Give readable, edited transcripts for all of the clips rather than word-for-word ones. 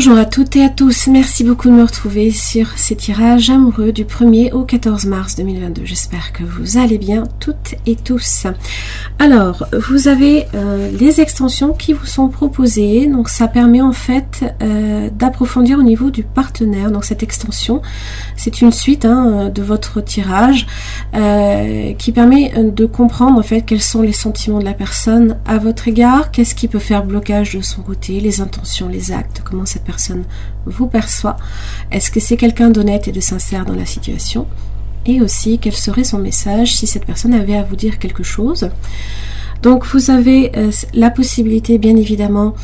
Bonjour à toutes et à tous, merci beaucoup de me retrouver sur ces tirages amoureux du 1er au 14 mars 2022. J'espère que vous allez bien toutes et tous. Alors, vous avez les extensions qui vous sont proposées, donc ça permet en fait d'approfondir au niveau du partenaire. Donc cette extension, c'est une suite de votre tirage qui permet de comprendre en fait quels sont les sentiments de la personne à votre égard, qu'est-ce qui peut faire blocage de son côté, les intentions, les actes, comment cette personne vous perçoit, est-ce que c'est quelqu'un d'honnête et de sincère dans la situation, et aussi quel serait son message si cette personne avait à vous dire quelque chose. Donc vous avez la possibilité bien évidemment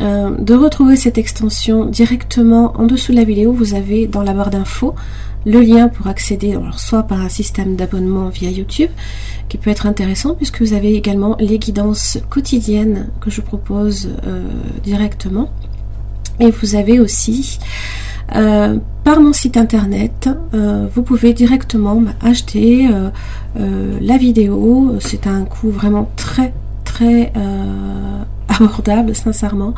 de retrouver cette extension directement en dessous de la vidéo. Vous avez dans la barre d'infos le lien pour accéder, alors soit par un système d'abonnement via YouTube qui peut être intéressant puisque vous avez également les guidances quotidiennes que je propose directement. Et vous avez aussi, par mon site internet, vous pouvez directement acheter la vidéo. C'est un coût vraiment très abordable, sincèrement.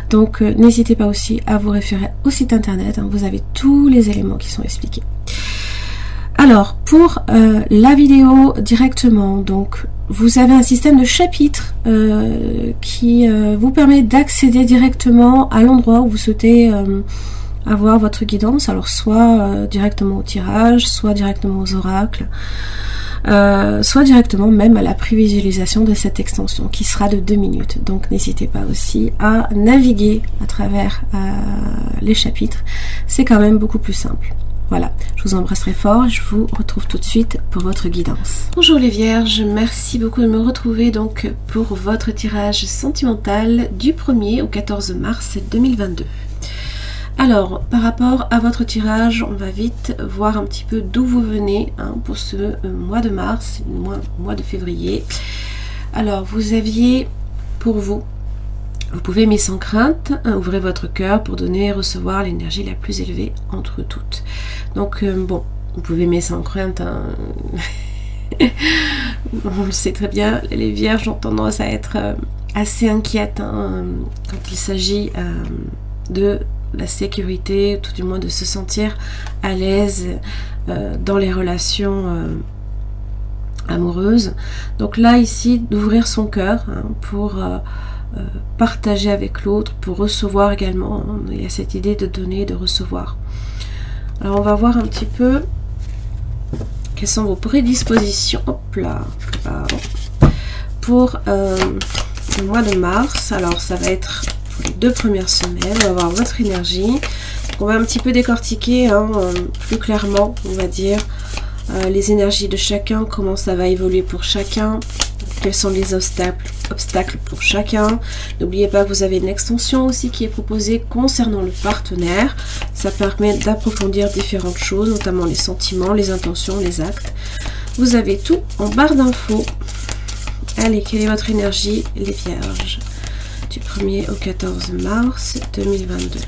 Donc n'hésitez pas aussi à vous référer au site internet. Vous avez tous les éléments qui sont expliqués. Alors, pour la vidéo directement, donc vous avez un système de chapitres qui vous permet d'accéder directement à l'endroit où vous souhaitez avoir votre guidance, alors soit directement au tirage, soit directement aux oracles, soit directement même à la prévisualisation de cette extension qui sera de 2 minutes. Donc n'hésitez pas aussi à naviguer à travers les chapitres, c'est quand même beaucoup plus simple. Voilà, je vous embrasse très fort, je vous retrouve tout de suite pour votre guidance. Bonjour les vierges, merci beaucoup de me retrouver donc pour votre tirage sentimental du 1er au 14 mars 2022. Alors, par rapport à votre tirage, on va vite voir un petit peu d'où vous venez pour ce mois de mars, mois de février. Alors, vous aviez pour vous pouvez aimer sans crainte, ouvrez votre cœur pour donner et recevoir l'énergie la plus élevée entre toutes. Donc bon, vous pouvez aimer sans crainte, on le sait très bien, les vierges ont tendance à être assez inquiètes quand il s'agit de la sécurité, tout du moins de se sentir à l'aise dans les relations amoureuses. Donc là ici, d'ouvrir son cœur pour partager avec l'autre, pour recevoir également. Il y a cette idée de donner et de recevoir. Alors on va voir un petit peu quelles sont vos prédispositions. Hop là, pardon. Pour le mois de mars. Alors ça va être pour les 2 premières semaines. On va voir votre énergie. Donc, on va un petit peu décortiquer plus clairement, on va dire, les énergies de chacun, comment ça va évoluer pour chacun, quels sont les obstacles pour chacun. N'oubliez pas que vous avez une extension aussi qui est proposée concernant le partenaire. Ça permet d'approfondir différentes choses, notamment les sentiments, les intentions, les actes. Vous avez tout en barre d'infos. Allez, quelle est votre énergie, les vierges, du 1er au 14 mars 2022?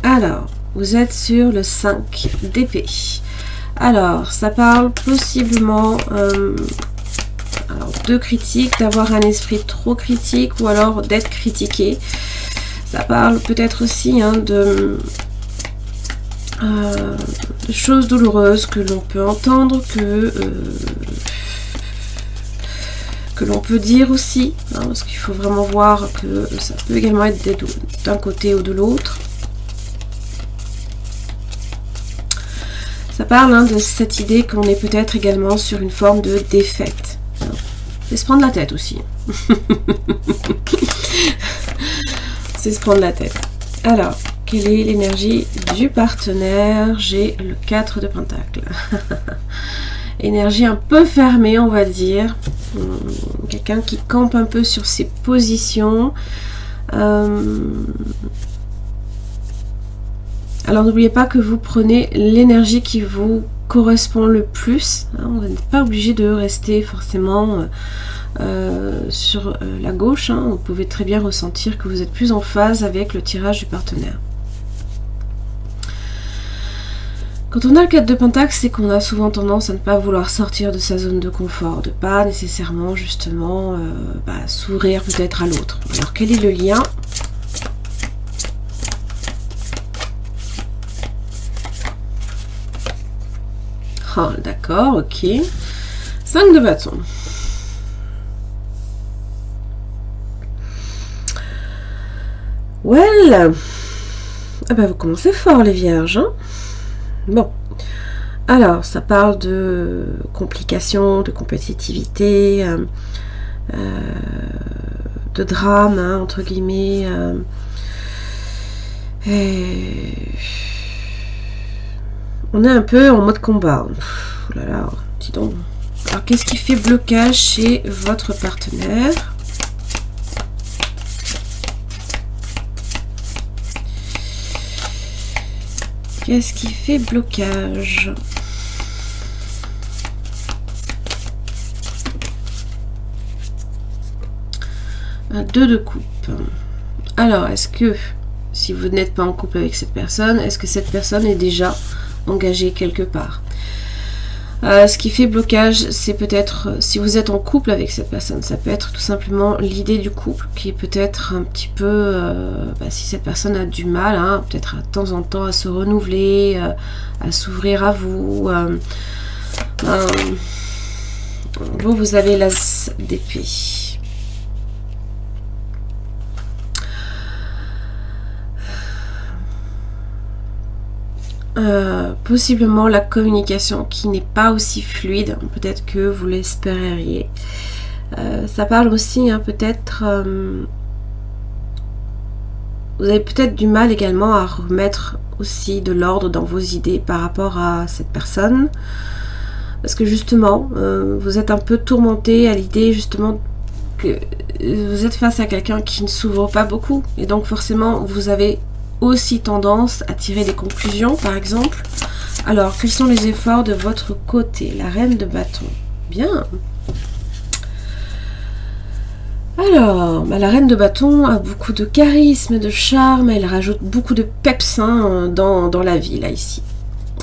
Alors, vous êtes sur le 5 d'épée. Alors, ça parle possiblement de critique, d'avoir un esprit trop critique ou alors d'être critiqué. Ça parle peut-être aussi de choses douloureuses que l'on peut entendre, que l'on peut dire aussi, parce qu'il faut vraiment voir que ça peut également être d'un côté ou de l'autre. Ça parle de cette idée qu'on est peut-être également sur une forme de défaite. C'est se prendre la tête aussi. C'est se prendre la tête. Alors, quelle est l'énergie du partenaire? J'ai le 4 de Pentacles. Énergie un peu fermée, on va dire. Quelqu'un qui campe un peu sur ses positions. Alors n'oubliez pas que vous prenez l'énergie qui vous correspond le plus. Vous n'êtes pas obligé de rester forcément sur la gauche. Vous pouvez très bien ressentir que vous êtes plus en phase avec le tirage du partenaire. Quand on a le 4 de Pentacle, c'est qu'on a souvent tendance à ne pas vouloir sortir de sa zone de confort, de pas nécessairement justement s'ouvrir peut-être à l'autre. Alors quel est le lien? Ah, d'accord, ok. 5 de bâton. Well, ah bah vous commencez fort les vierges, hein. Bon, alors ça parle de complications, de compétitivité, de drame, hein, entre guillemets. On est un peu en mode combat. Oh là là, dis donc. Alors qu'est-ce qui fait blocage chez votre partenaire? Qu'est-ce qui fait blocage? Un 2 de coupe. Alors, est-ce que, si vous n'êtes pas en couple avec cette personne, est-ce que cette personne est déjà engagée quelque part? Ce qui fait blocage, c'est peut-être, si vous êtes en couple avec cette personne, ça peut être tout simplement l'idée du couple qui est peut-être un petit peu, si cette personne a du mal, hein, peut-être de temps en temps à se renouveler, à s'ouvrir à vous. Vous avez l'as d'épée. Possiblement la communication qui n'est pas aussi fluide, peut-être que vous l'espériez. Ça parle aussi, hein, peut-être vous avez peut-être du mal également à remettre aussi de l'ordre dans vos idées par rapport à cette personne, parce que justement vous êtes un peu tourmenté à l'idée justement que vous êtes face à quelqu'un qui ne s'ouvre pas beaucoup, et donc forcément vous avez aussi tendance à tirer des conclusions, par exemple. Alors, quels sont les efforts de votre côté? La reine de bâton. Bien. Alors, la reine de bâton a beaucoup de charisme, de charme. Elle rajoute beaucoup de peps, hein, dans la vie, là, ici.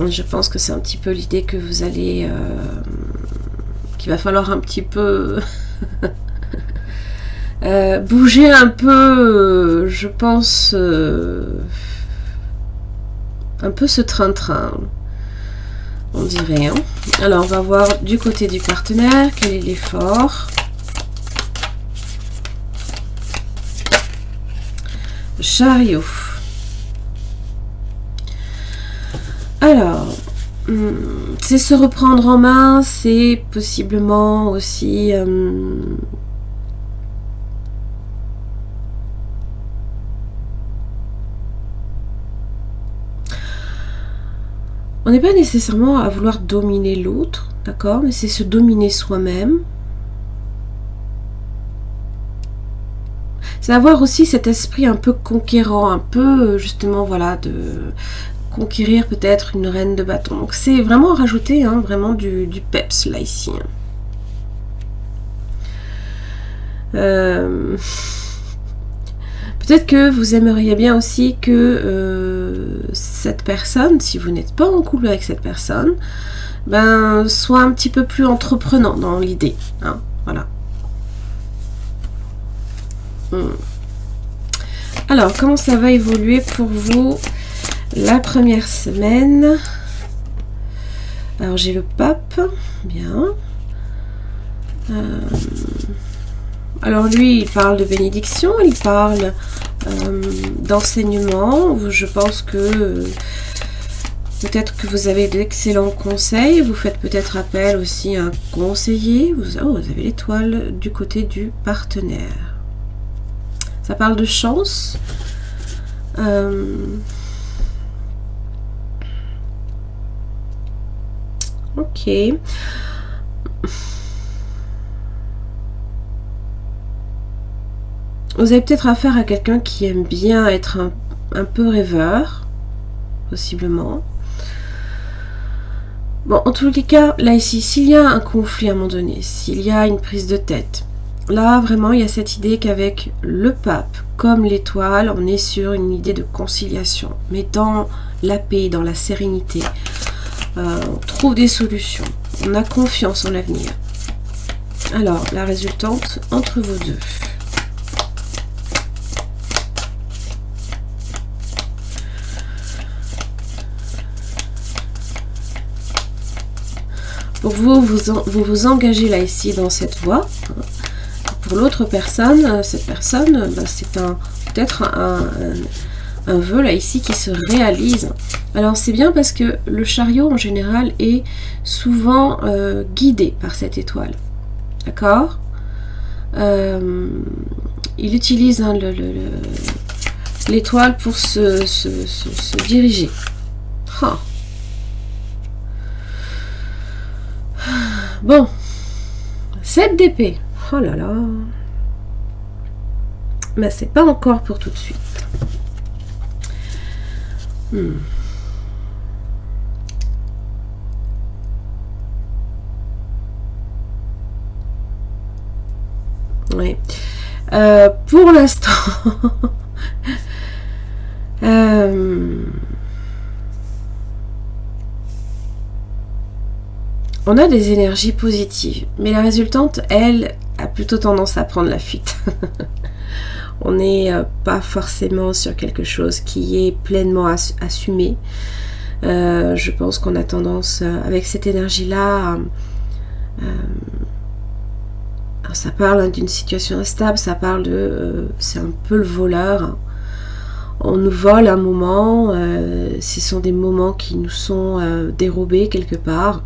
Je pense que c'est un petit peu l'idée que vous allez... qu'il va falloir un petit peu... bouger un peu, je pense, un peu ce train-train, on dirait. Hein. Alors, on va voir du côté du partenaire, quel est l'effort. Chariot. Alors, c'est se reprendre en main, c'est possiblement aussi... on n'est pas nécessairement à vouloir dominer l'autre, d'accord, mais c'est se dominer soi-même. C'est avoir aussi cet esprit un peu conquérant, un peu justement, voilà, de conquérir peut-être une reine de bâton. Donc c'est vraiment rajouter, hein, vraiment du peps là ici. Peut-être que vous aimeriez bien aussi que cette personne, si vous n'êtes pas en couple avec cette personne, soit un petit peu plus entreprenant dans l'idée. Hein, voilà. Alors, comment ça va évoluer pour vous la première semaine? Alors, j'ai le pape. Bien. Alors lui, il parle de bénédiction, il parle d'enseignement. Je pense que peut-être que vous avez d'excellents conseils. Vous faites peut-être appel aussi à un conseiller. Vous avez l'étoile du côté du partenaire. Ça parle de chance. Ok. Vous avez peut-être affaire à quelqu'un qui aime bien être un peu rêveur, possiblement. Bon, en tous les cas, là ici, s'il y a un conflit à un moment donné, s'il y a une prise de tête, là vraiment il y a cette idée qu'avec le pape, comme l'étoile, on est sur une idée de conciliation, mais dans la paix, dans la sérénité. on trouve des solutions, on a confiance en l'avenir. Alors, la résultante entre vous deux. Pour vous, vous engagez là ici dans cette voie. Pour l'autre personne, cette personne, ben, c'est peut-être un vœu là ici qui se réalise. Alors c'est bien parce que le chariot en général est souvent guidé par cette étoile. D'accord? Il utilise hein, l'étoile pour se diriger. Oh. Bon, 7 d'épée. Oh là là. Mais c'est pas encore pour tout de suite. Oui. Pour l'instant, on a des énergies positives, mais la résultante, elle, a plutôt tendance à prendre la fuite. On n'est pas forcément sur quelque chose qui est pleinement assumé. Je pense qu'on a tendance, avec cette énergie-là, ça parle d'une situation instable, ça parle de... c'est un peu le voleur. On nous vole un moment, ce sont des moments qui nous sont dérobés quelque part.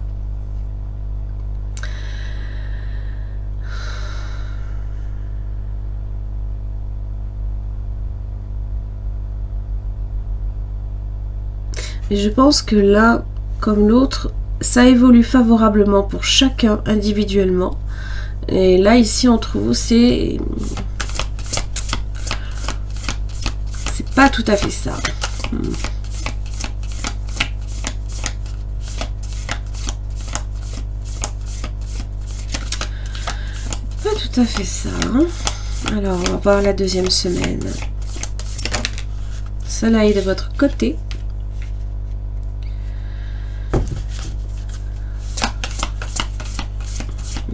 Et je pense que l'un comme l'autre, ça évolue favorablement pour chacun individuellement. Et là, ici, entre vous, c'est pas tout à fait ça. Pas tout à fait ça. Hein. Alors, on va voir la deuxième semaine. Soleil de votre côté.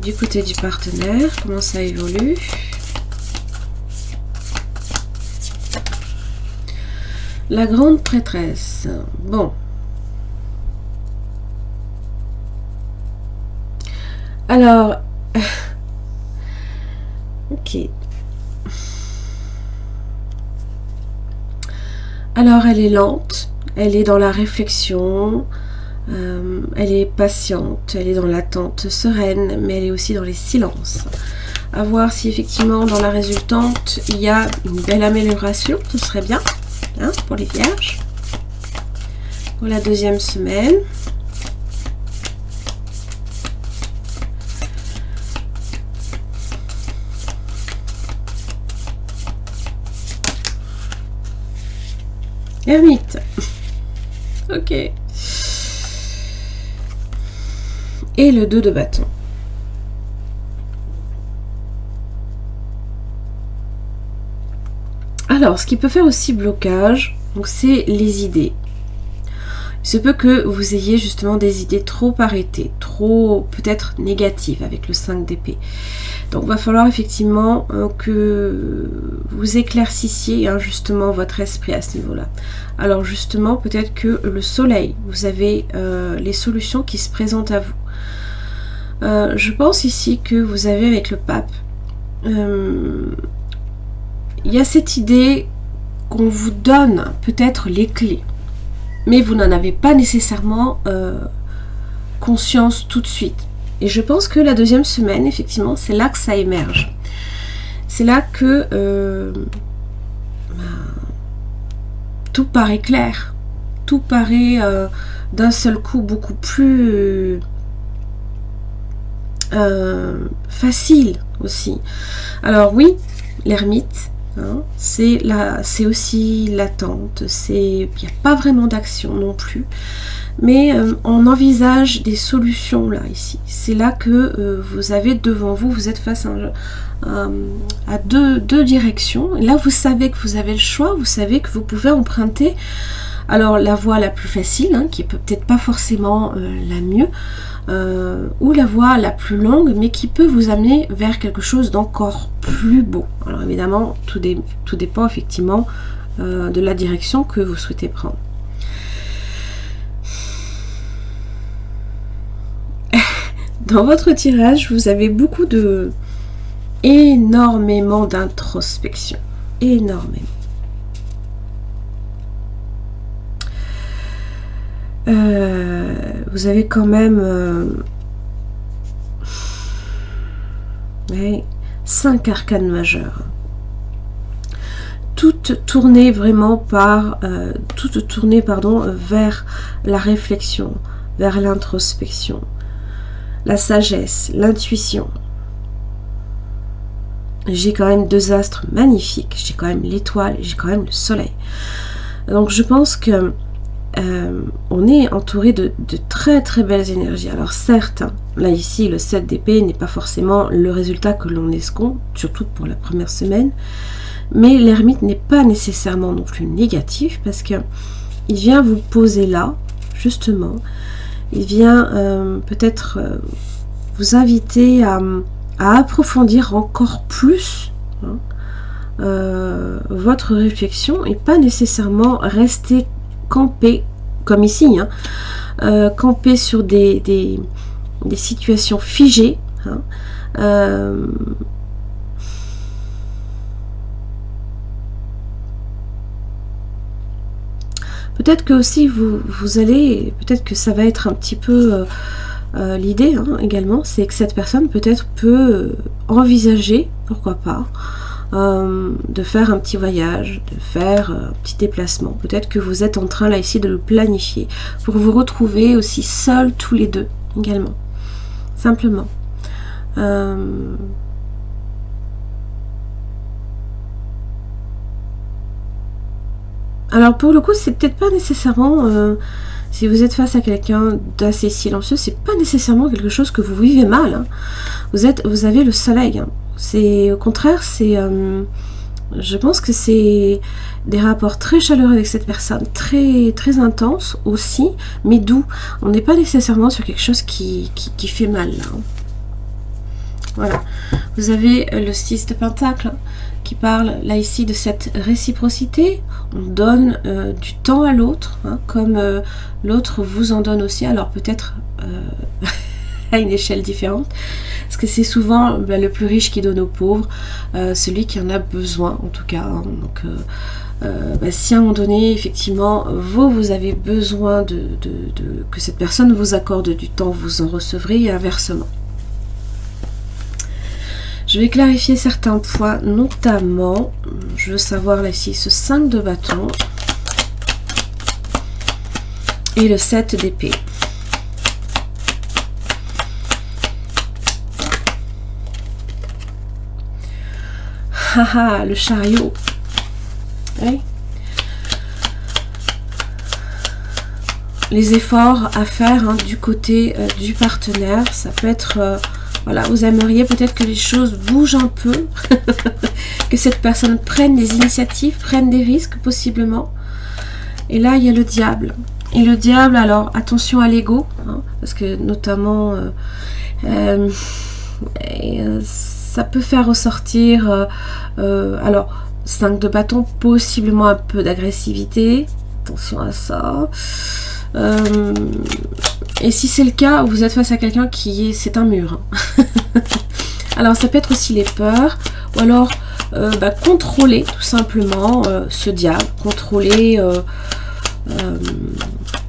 Du côté du partenaire, comment ça évolue? La grande prêtresse. Bon. Alors, ok. Alors, elle est lente, elle est dans la réflexion. Elle est patiente, elle est dans l'attente sereine, mais elle est aussi dans les silences. À voir si effectivement dans la résultante il y a une belle amélioration, ce serait bien hein, pour les vierges. Pour la deuxième semaine. Ermite. Ok. Et le 2 de bâton. Alors, ce qui peut faire aussi blocage, donc c'est les idées. Il se peut que vous ayez justement des idées trop arrêtées, trop peut-être négatives avec le 5 d'épée. Donc, il va falloir effectivement que vous éclaircissiez hein, justement votre esprit à ce niveau-là. Alors justement, peut-être que le soleil, vous avez les solutions qui se présentent à vous. Je pense ici que vous avez avec le pape, il y a cette idée qu'on vous donne peut-être les clés, mais vous n'en avez pas nécessairement conscience tout de suite. Et je pense que la deuxième semaine, effectivement, c'est là que ça émerge. C'est là que tout paraît clair, tout paraît d'un seul coup beaucoup plus... facile aussi. Alors oui, l'ermite, hein, c'est aussi l'attente, il n'y a pas vraiment d'action non plus, mais on envisage des solutions là ici. C'est là que vous avez devant vous, vous êtes face à deux directions. Là vous savez que vous avez le choix, vous savez que vous pouvez emprunter Alors la voie la plus facile, hein, qui est peut-être pas forcément la mieux, ou la voie la plus longue, mais qui peut vous amener vers quelque chose d'encore plus beau. Alors évidemment, tout dépend effectivement de la direction que vous souhaitez prendre. Dans votre tirage, vous avez énormément d'introspection. Énormément. Vous avez quand même 5 arcanes majeures. Toutes tournées vraiment vers la réflexion, vers l'introspection, la sagesse, l'intuition. J'ai quand même 2 astres magnifiques, j'ai quand même l'étoile, j'ai quand même le soleil. Donc je pense que on est entouré de très très belles énergies. Alors certes, là ici le 7 d'épée n'est pas forcément le résultat que l'on escompte, surtout pour la première semaine, mais l'ermite n'est pas nécessairement non plus négatif, parce que il vient vous poser là, justement, il vient peut-être vous inviter à approfondir encore plus votre réflexion, et pas nécessairement rester campé, comme ici, camper sur des situations figées. Peut-être que aussi vous allez, peut-être que ça va être un petit peu l'idée également, c'est que cette personne peut-être peut envisager, pourquoi pas, de faire un petit voyage, de faire un petit déplacement. Peut-être que vous êtes en train là ici de le planifier pour vous retrouver aussi seuls tous les deux également, simplement. Alors pour le coup, c'est peut-être pas nécessairement, si vous êtes face à quelqu'un d'assez silencieux, c'est pas nécessairement quelque chose que vous vivez mal. Vous avez le soleil. C'est au contraire, je pense que c'est des rapports très chaleureux avec cette personne, très très intenses aussi, mais doux. On n'est pas nécessairement sur quelque chose qui fait mal là. Voilà. Vous avez le 6 de Pentacle qui parle là ici de cette réciprocité. On donne du temps à l'autre, comme l'autre vous en donne aussi. Alors peut-être à une échelle différente, parce que c'est souvent le plus riche qui donne aux pauvres, celui qui en a besoin en tout cas. Donc si à un moment donné effectivement vous avez besoin que cette personne vous accorde du temps, vous en recevrez, et inversement. Je vais clarifier certains points, notamment, je veux savoir là ici ce 5 de bâton et le 7 d'épée. Haha, le chariot. Oui. Les efforts à faire du côté du partenaire, ça peut être... voilà, vous aimeriez peut-être que les choses bougent un peu, que cette personne prenne des initiatives, prenne des risques possiblement. Et là, il y a le diable. Et le diable, alors attention à l'ego, parce que notamment, ça peut faire ressortir, alors 5 de bâton, possiblement un peu d'agressivité. Attention à ça. Et si c'est le cas, vous êtes face à quelqu'un c'est un mur. Alors ça peut être aussi les peurs, ou alors contrôler tout simplement ce diable, contrôler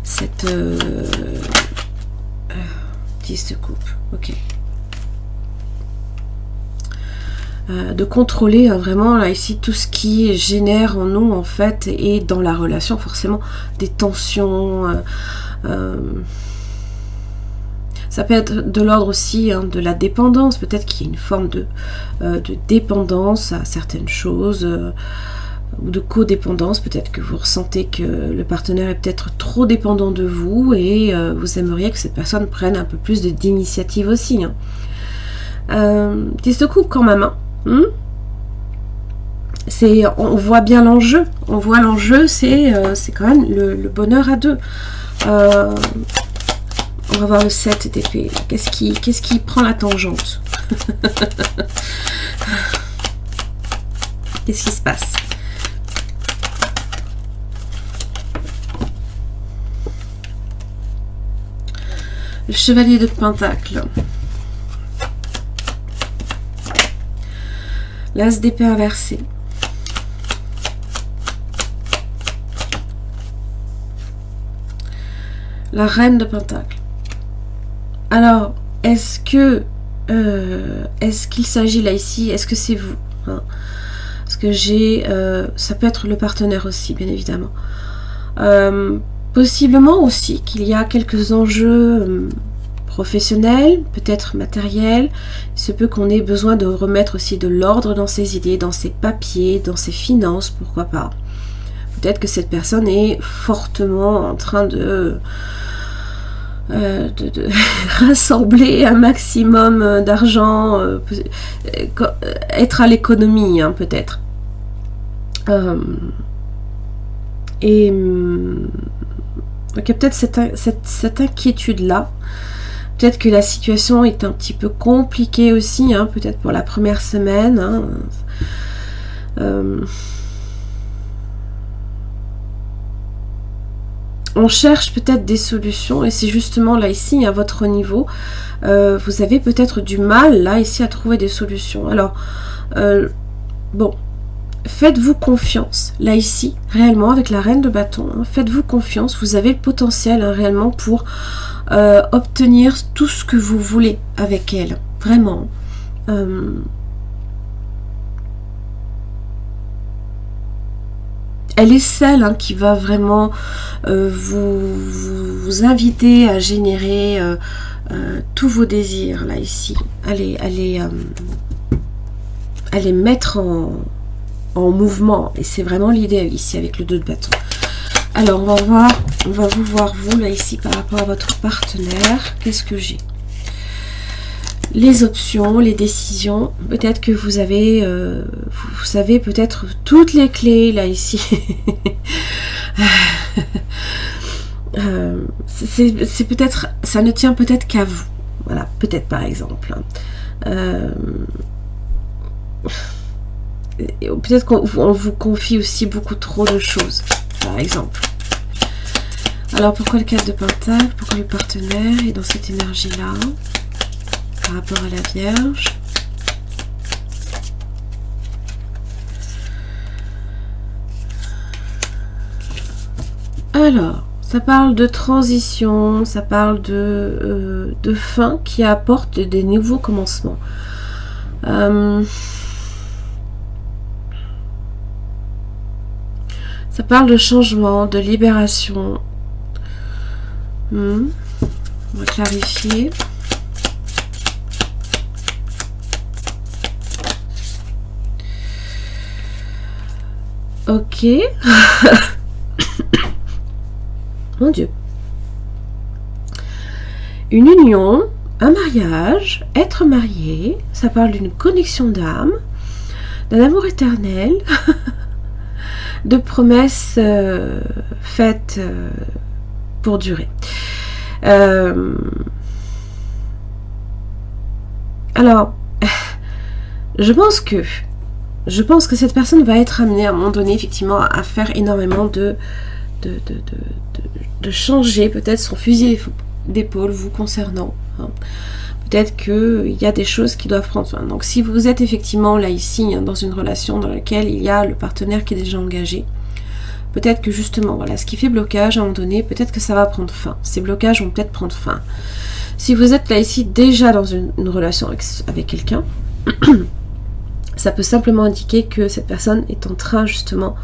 cette 10 de coupe. Ok. De contrôler vraiment là ici tout ce qui génère en nous en fait, et dans la relation forcément des tensions. Ça peut être de l'ordre aussi de la dépendance, peut-être qu'il y a une forme de dépendance à certaines choses, ou de codépendance, peut-être que vous ressentez que le partenaire est peut-être trop dépendant de vous, et vous aimeriez que cette personne prenne un peu plus d'initiative aussi. 10 de coupe quand même. on voit bien l'enjeu. On voit l'enjeu, c'est quand même le bonheur à deux. On va voir le 7 d'épée. Qu'est-ce qui prend la tangente? Qu'est-ce qui se passe? Le chevalier de Pentacle. L'as d'épée inversé. La reine de Pentacle. Alors, est-ce qu'il s'agit là ici, est-ce que c'est vous, hein? Parce que ça peut être le partenaire aussi, bien évidemment. Possiblement aussi qu'il y a quelques enjeux professionnels, peut-être matériels. Il se peut qu'on ait besoin de remettre aussi de l'ordre dans ses idées, dans ses papiers, dans ses finances, pourquoi pas. Peut-être que cette personne est fortement en train de rassembler un maximum d'argent, être à l'économie, hein, peut-être. Et donc il y a peut-être cette inquiétude-là. Peut-être que la situation est un petit peu compliquée aussi, hein, peut-être pour la première semaine. Hein. On cherche peut-être des solutions et c'est justement là ici, à votre niveau, vous avez peut-être du mal là ici à trouver des solutions. Alors, bon, faites-vous confiance là ici, réellement avec la reine de bâton, hein, faites-vous confiance, vous avez le potentiel, hein, réellement pour obtenir tout ce que vous voulez avec elle, vraiment. Elle est celle, hein, qui va vraiment vous inviter à générer tous vos désirs là ici, allez mettre en mouvement, et c'est vraiment l'idée ici avec le 2 de bâton. Alors on va vous voir vous là ici par rapport à votre partenaire. Qu'est-ce que j'ai? Les options, les décisions, peut-être que vous avez, vous savez peut-être toutes les clés là ici. C'est peut-être, ça ne tient peut-être qu'à vous. Voilà, peut-être par exemple. Peut-être qu'on vous confie aussi beaucoup trop de choses, par exemple. Alors pourquoi le 4 de Pentacle? Pourquoi le partenaire est dans cette énergie-là par rapport à la Vierge? Alors, ça parle de transition, ça parle de fin qui apporte des nouveaux commencements. Ça parle de changement, de libération. On va clarifier. Ok. Mon Dieu. Une union, un mariage, être marié, ça parle d'une connexion d'âme, d'un amour éternel, de promesses faites pour durer. Alors, je pense que cette personne va être amenée à un moment donné effectivement à faire énormément de changer peut-être son fusil d'épaule vous concernant. Hein. Peut-être qu'il y a des choses qui doivent prendre fin. Donc si vous êtes effectivement là ici, hein, dans une relation dans laquelle il y a le partenaire qui est déjà engagé, peut-être que justement, voilà, ce qui fait blocage à un moment donné, peut-être que ça va prendre fin. Ces blocages vont peut-être prendre fin. Si vous êtes là ici déjà dans une relation avec quelqu'un, ça peut simplement indiquer que cette personne est en train justement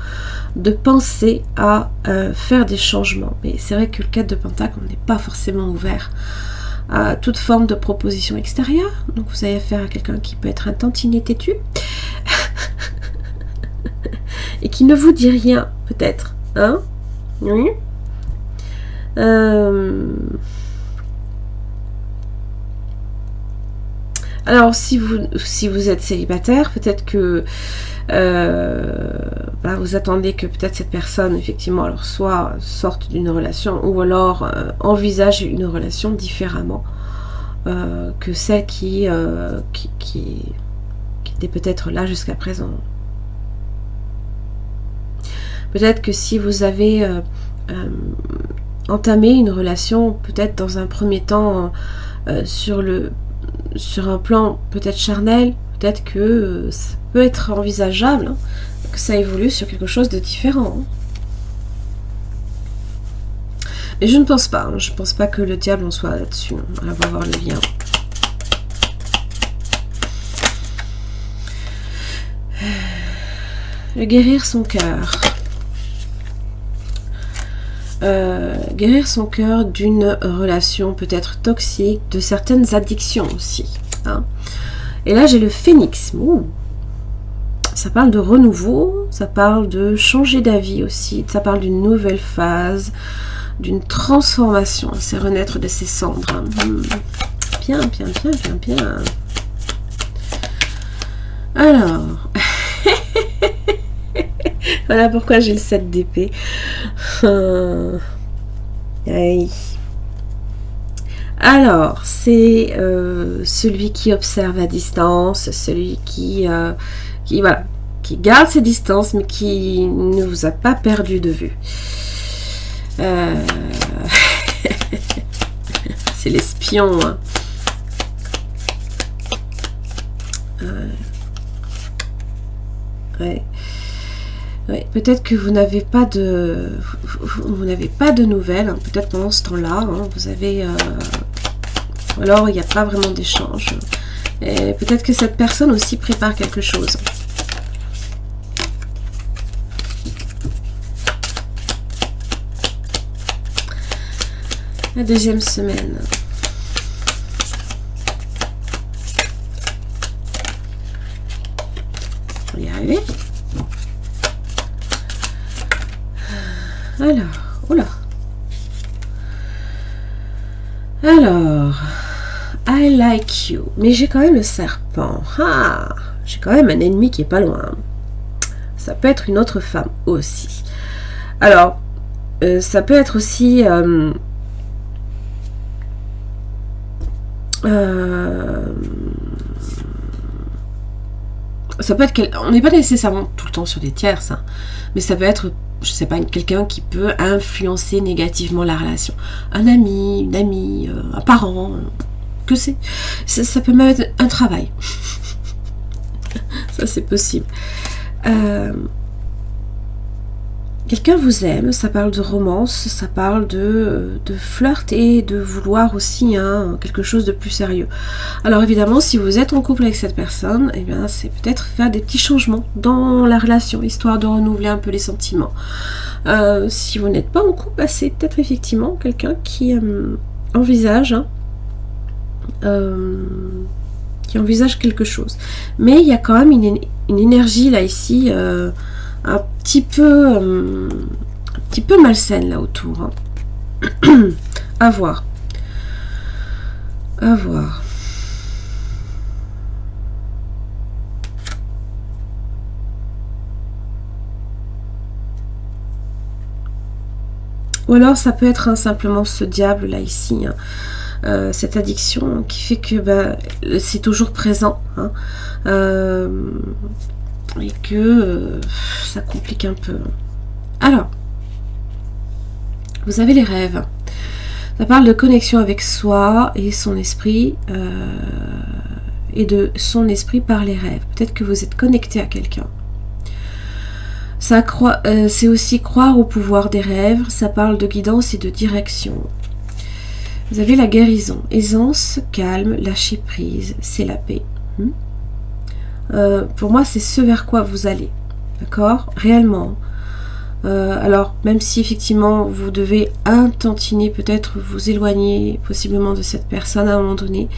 de penser à faire des changements. Mais c'est vrai que le 4 de Pentacle, on n'est pas forcément ouvert à toute forme de proposition extérieure. Donc vous avez affaire à quelqu'un qui peut être un tantinet têtu et qui ne vous dit rien, peut-être. Hein? Oui. Alors, si vous êtes célibataire, peut-être que vous attendez que peut-être cette personne, effectivement, alors soit sorte d'une relation ou alors envisage une relation différemment que celle qui était peut-être là jusqu'à présent. Peut-être que si vous avez entamé une relation, peut-être dans un premier temps sur un plan peut-être charnel, peut-être que ça peut être envisageable hein, que ça évolue sur quelque chose de différent. Hein. Mais je ne pense pas, hein, je ne pense pas que le diable en soit là-dessus. Hein. On va voir le lien. Le guérir son cœur. Guérir son cœur d'une relation peut-être toxique, de certaines addictions aussi. Hein. Et là j'ai le phénix. Ouh. Ça parle de renouveau, ça parle de changer d'avis aussi, ça parle d'une nouvelle phase, d'une transformation. C'est renaître de ses cendres. Hein. Bien. Alors... Voilà pourquoi j'ai le 7 d'épée. Alors, c'est celui qui observe à distance, celui qui garde ses distances, mais qui ne vous a pas perdu de vue. C'est l'espion. Hein. Ouais. Ouais, peut-être que vous n'avez pas de nouvelles, hein, peut-être pendant ce temps-là, hein, vous avez alors il n'y a pas vraiment d'échange. Et peut-être que cette personne aussi prépare quelque chose. La deuxième semaine. On va y arriver. Alors, oula. Alors, I like you. Mais j'ai quand même le serpent. Ah, j'ai quand même un ennemi qui est pas loin. Ça peut être une autre femme aussi. Alors, ça peut être aussi... ça peut être... On n'est pas nécessairement tout le temps sur des tierces, hein, mais ça peut être... Je sais pas, quelqu'un qui peut influencer négativement la relation. Un ami, une amie, un parent, que c'est. Ça peut même être un travail. Ça, c'est possible. Quelqu'un vous aime, ça parle de romance, ça parle de flirt et de vouloir aussi hein, quelque chose de plus sérieux. Alors évidemment, si vous êtes en couple avec cette personne, eh bien, c'est peut-être faire des petits changements dans la relation, histoire de renouveler un peu les sentiments. Si vous n'êtes pas en couple, bah, c'est peut-être effectivement quelqu'un qui envisage quelque chose. Mais il y a quand même une énergie là ici... un petit peu malsaine là autour. Hein. À voir. À voir. Ou alors ça peut être hein, simplement ce diable là ici. Hein. Cette addiction qui fait que c'est toujours présent. Hein. Et que ça complique un peu. Alors, vous avez les rêves. Ça parle de connexion avec soi et son esprit, et de son esprit par les rêves. Peut-être que vous êtes connecté à quelqu'un. C'est aussi croire au pouvoir des rêves. Ça parle de guidance et de direction. Vous avez la guérison. Aisance, calme, lâcher prise, c'est la paix. Pour moi c'est ce vers quoi vous allez, d'accord, réellement. Alors même si effectivement vous devez un tantinet peut-être vous éloigner possiblement de cette personne à un moment donné,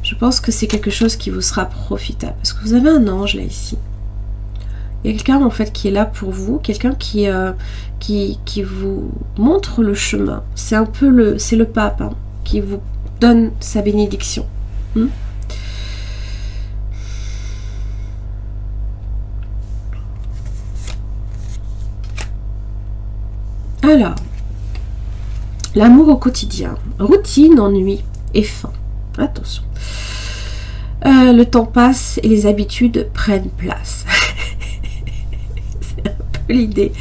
je pense que c'est quelque chose qui vous sera profitable parce que vous avez un ange là ici. Il y a quelqu'un en fait qui est là pour vous, quelqu'un qui vous montre le chemin. C'est un peu c'est le pape hein, qui vous donne sa bénédiction. Alors, l'amour au quotidien. Routine, ennui et faim. Attention. Le temps passe et les habitudes prennent place. C'est un peu l'idée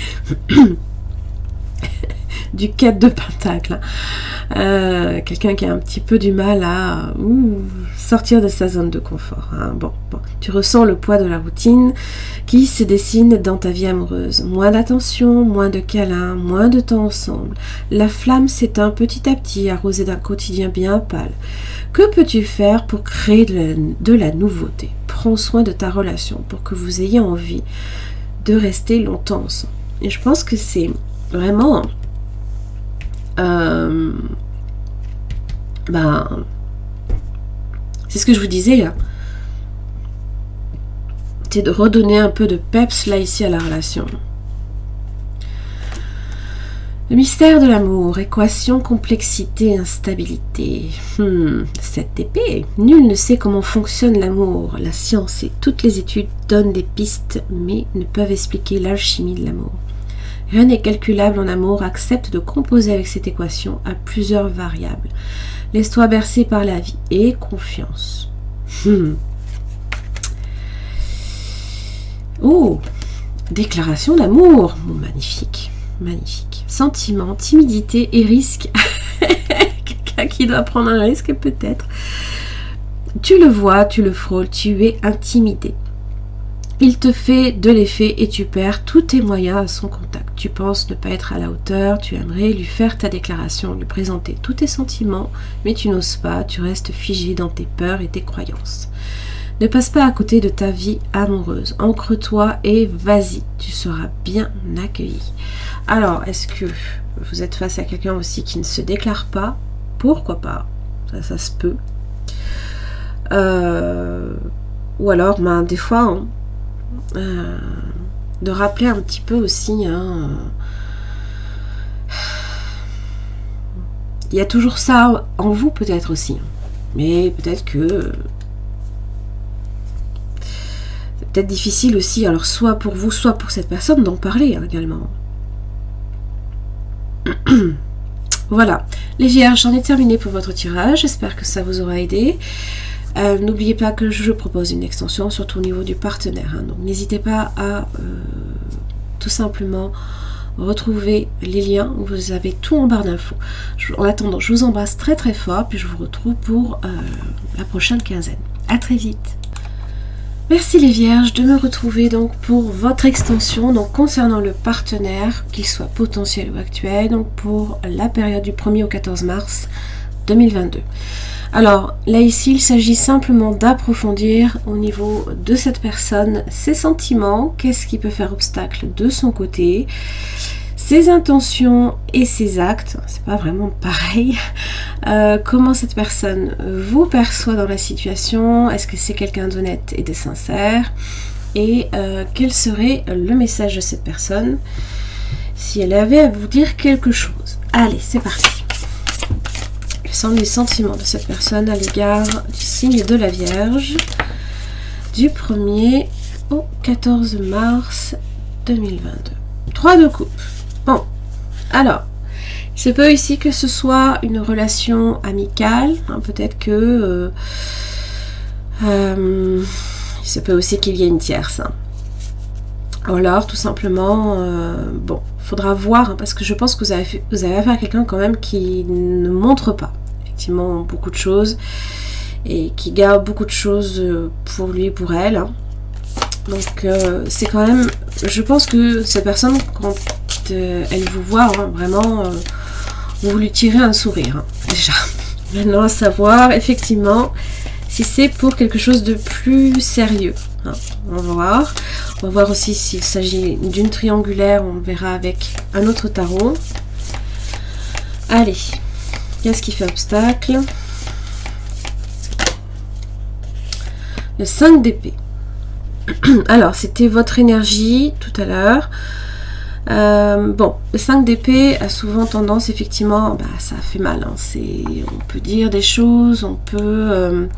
du 4 de Pentacle. Quelqu'un qui a un petit peu du mal à sortir de sa zone de confort. Hein. Bon, tu ressens le poids de la routine qui se dessine dans ta vie amoureuse. Moins d'attention, moins de câlins, moins de temps ensemble. La flamme s'éteint petit à petit, arrosée d'un quotidien bien pâle. Que peux-tu faire pour créer de la nouveauté? Prends soin de ta relation pour que vous ayez envie de rester longtemps ensemble. Et je pense que c'est vraiment... c'est ce que je vous disais là. C'est de redonner un peu de peps là ici à la relation. Le mystère de l'amour, équation, complexité, instabilité. 7 d'épée. Nul ne sait comment fonctionne l'amour. La science et toutes les études donnent des pistes, mais ne peuvent expliquer l'alchimie de l'amour. Rien n'est calculable en amour, accepte de composer avec cette équation à plusieurs variables. Laisse-toi bercer par la vie et confiance. Oh, déclaration d'amour. Oh, magnifique, magnifique. Sentiment, timidité et risque. Quelqu'un qui doit prendre un risque peut-être. Tu le vois, tu le frôles, tu es intimidé. Il te fait de l'effet et tu perds tous tes moyens à son contact. Tu penses ne pas être à la hauteur, tu aimerais lui faire ta déclaration, lui présenter tous tes sentiments, mais tu n'oses pas, tu restes figé dans tes peurs et tes croyances. Ne passe pas à côté de ta vie amoureuse. Ancre-toi et vas-y, tu seras bien accueilli. Alors, est-ce que vous êtes face à quelqu'un aussi qui ne se déclare pas? Pourquoi pas? Ça se peut. Ou alors, des fois... de rappeler un petit peu aussi il y a toujours ça en vous peut-être aussi, mais peut-être que c'est peut-être difficile aussi, alors soit pour vous soit pour cette personne d'en parler également. Voilà les vierges, j'en ai terminé pour votre tirage, j'espère que ça vous aura aidé. N'oubliez pas que je propose une extension, surtout au niveau du partenaire. Donc n'hésitez pas à tout simplement retrouver les liens. Vous avez tout en barre d'infos. En attendant, je vous embrasse très très fort, puis je vous retrouve pour la prochaine quinzaine. À très vite. Merci les vierges de me retrouver donc pour votre extension, donc concernant le partenaire, qu'il soit potentiel ou actuel, donc pour la période du 1er au 14 mars 2022. Alors là ici il s'agit simplement d'approfondir au niveau de cette personne ses sentiments, qu'est-ce qui peut faire obstacle de son côté, ses intentions et ses actes, c'est pas vraiment pareil, comment cette personne vous perçoit dans la situation, est-ce que c'est quelqu'un d'honnête et de sincère, et quel serait le message de cette personne si elle avait à vous dire quelque chose. Allez, c'est parti. Les sentiments de cette personne à l'égard du signe de la Vierge du 1er au 14 mars 2022. 3 de coupe. Bon, alors, il se peut ici que ce soit une relation amicale, hein, peut-être que il se peut aussi qu'il y ait une tierce. Hein. Alors, tout simplement, bon, faudra voir, hein, parce que je pense que vous avez affaire à quelqu'un quand même qui ne montre pas effectivement beaucoup de choses et qui garde beaucoup de choses pour lui et pour elle. Hein. Donc, c'est quand même, je pense que cette personne, quand elle vous voit, hein, vraiment, vous lui tirez un sourire, hein, déjà. Maintenant, à savoir, effectivement, si c'est pour quelque chose de plus sérieux. Hein. On va voir. On va voir aussi s'il s'agit d'une triangulaire, on verra avec un autre tarot. Allez, qu'est-ce qui fait obstacle? Le 5 d'épée. Alors, c'était votre énergie tout à l'heure. Bon, le 5 d'épée a souvent tendance, effectivement, ça fait mal. Hein. On peut dire des choses, on peut